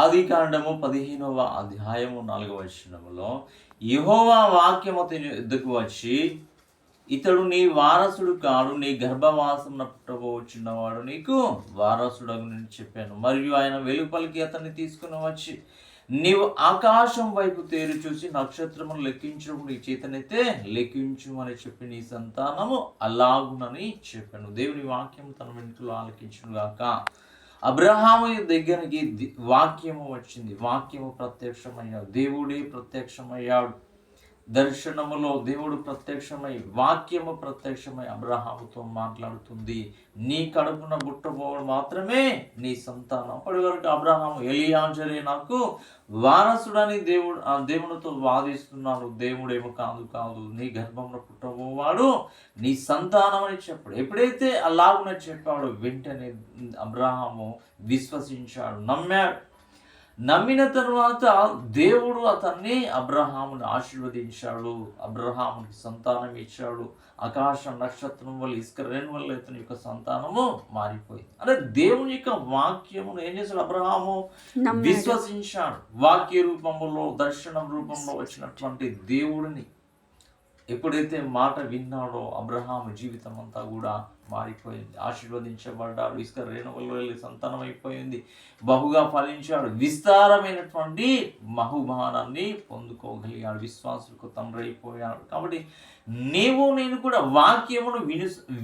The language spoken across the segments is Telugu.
ఆదికాండము 15వ అధ్యాయము 4వ వచనములో యెహోవా వాక్యము అతని యొద్దకు వచ్చి, ఇతడు నీ వారసుడు కాడు, నీ గర్భవాసమున పుట్టబోచున్నవాడు నీకు వారసుడగునని చెప్పాను. మరియు ఆయన వెలుపలికి అతన్ని తీసుకుని వచ్చి, నీవు ఆకాశం వైపు తేరు చూసి నక్షత్రమును లెక్కించడం నీ చేతనైతే లెక్కించుమని చెప్పి నీ సంతానము అలాగునని చెప్పాను. దేవుని వాక్యం తన వెనుకలో ఆలకించును గాక. అబ్రహాము దగ్గరికి వాక్యము వచ్చింది, వాక్యము ప్రత్యక్షమయ్యాడు, దేవుడే ప్రత్యక్షమయ్యాడు. దర్శనములో దేవుడు ప్రత్యక్షమై, వాక్యము ప్రత్యక్షమై అబ్రహాముతో మాట్లాడుతుంది. నీ కడుపున పుట్టబోవడం మాత్రమే నీ సంతానం. అప్పటి వరకు అబ్రహాము ఎలియాజరే నాకు వారసుడని దేవునితో వాదిస్తున్నాడు. దేవుడేమో కాదు, నీ గర్భంలో పుట్టబోవాడు నీ సంతానం అని చెప్పాడు. ఎప్పుడైతే అలాగున చెప్పాడో వెంటనే అబ్రహాము విశ్వసించాడు, నమ్మాడు. నమ్మిన తరువాత దేవుడు అతన్ని అబ్రహాముని ఆశీర్వదించాడు, అబ్రహామునికి సంతానం ఇచ్చాడు. ఆకాశ నక్షత్రం వల్ల, ఇసుక రేణు వల్ల ఇతని యొక్క సంతానము మారిపోయింది. అంటే దేవుని యొక్క వాక్యమును ఏం చేశాడు? అబ్రహాము విశ్వసించాడు. వాక్య రూపంలో, దర్శనం రూపంలో వచ్చినటువంటి దేవుడిని ఎప్పుడైతే మాట విన్నాడో అబ్రహాము జీవితం అంతా కూడా మారిపోయింది. ఆశీర్వదించబడ్డాడు, ఇసుక రేణువుల్లో వెళ్ళి సంతానం అయిపోయింది, బహుగా ఫలించాడు, విస్తారమైనటువంటి బహుమానాన్ని పొందుకోగలిగాడు, విశ్వాసులకు తండ్రి అయిపోయాడు. కాబట్టి నేను కూడా వాక్యమును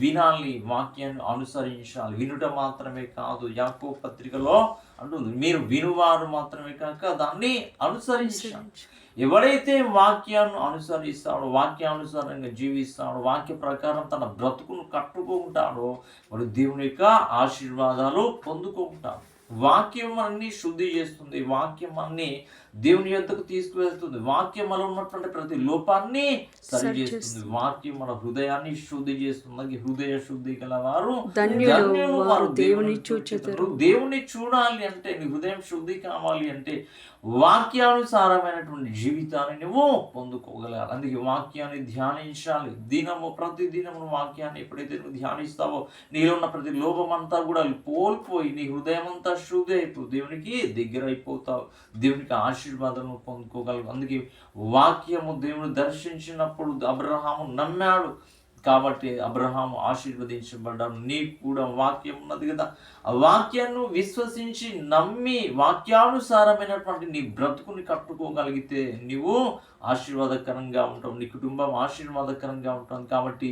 వినాలి, వాక్యాన్ని అనుసరించాలి. వినుట మాత్రమే కాదు, యాకోబు పత్రికలో అంటుంది, మీరు వినువారు మాత్రమే కాక దాన్ని అనుసరించాలి. ఎవడైతే వాక్యాన్ని అనుసరిస్తాడో, వాక్యానుసారంగా జీవిస్తాడో, వాక్య ప్రకారం తన బ్రతుకును కట్టుకుంటాడో వాడు దేవుని యొక్క ఆశీర్వాదాలు పొందుకుంటాడు. వాక్యం అన్ని శుద్ధి చేస్తుంది, వాక్యం అన్ని దేవుని యొద్దకు తీసుకువెళ్తుంది, వాక్యం మనలో ఉన్నటువంటి ప్రతి లోపాన్ని సరి చేస్తుంది, వాక్యం మన హృదయాన్ని శుద్ధి చేస్తుంది. హృదయ శుద్ధి గల వారు ధన్యులు, వారు దేవుని చూచెదరు. దేవుని చూడాలి అంటే, నీ హృదయం శుద్ధి కావాలి అంటే వాక్యానుసారమైనటువంటి జీవితాన్ని నువ్వు పొందుకోగలగాలి. అందుకే వాక్యాన్ని ధ్యానించాలి. ప్రతి దినము వాక్యాన్ని ఎప్పుడైతే నువ్వు ధ్యానిస్తావో నీలో ఉన్న ప్రతి లోపం అంతా కూడా కోల్పోయి నీ హృదయం అంతా శుద్ధి అయిపో, దేవునికి దగ్గర అయిపోతావు, దేవునికి ఆశీర్వాదం పొందుకోగలవు. అందుకే వాక్యము దేవుడు దర్శించినప్పుడు అబ్రహాము నమ్మాడు కాబట్టి అబ్రహాము ఆశీర్వదించబడ్డాడు. నీకు కూడా వాక్యం ఉన్నది కదా, ఆ వాక్యాన్ని విశ్వసించి నమ్మి వాక్యానుసారమైనటువంటి నీ బ్రతుకుని కట్టుకోగలిగితే నీవు ఆశీర్వాదకరంగా ఉంటావు, నీ కుటుంబం ఆశీర్వాదకరంగా ఉంటుంది. కాబట్టి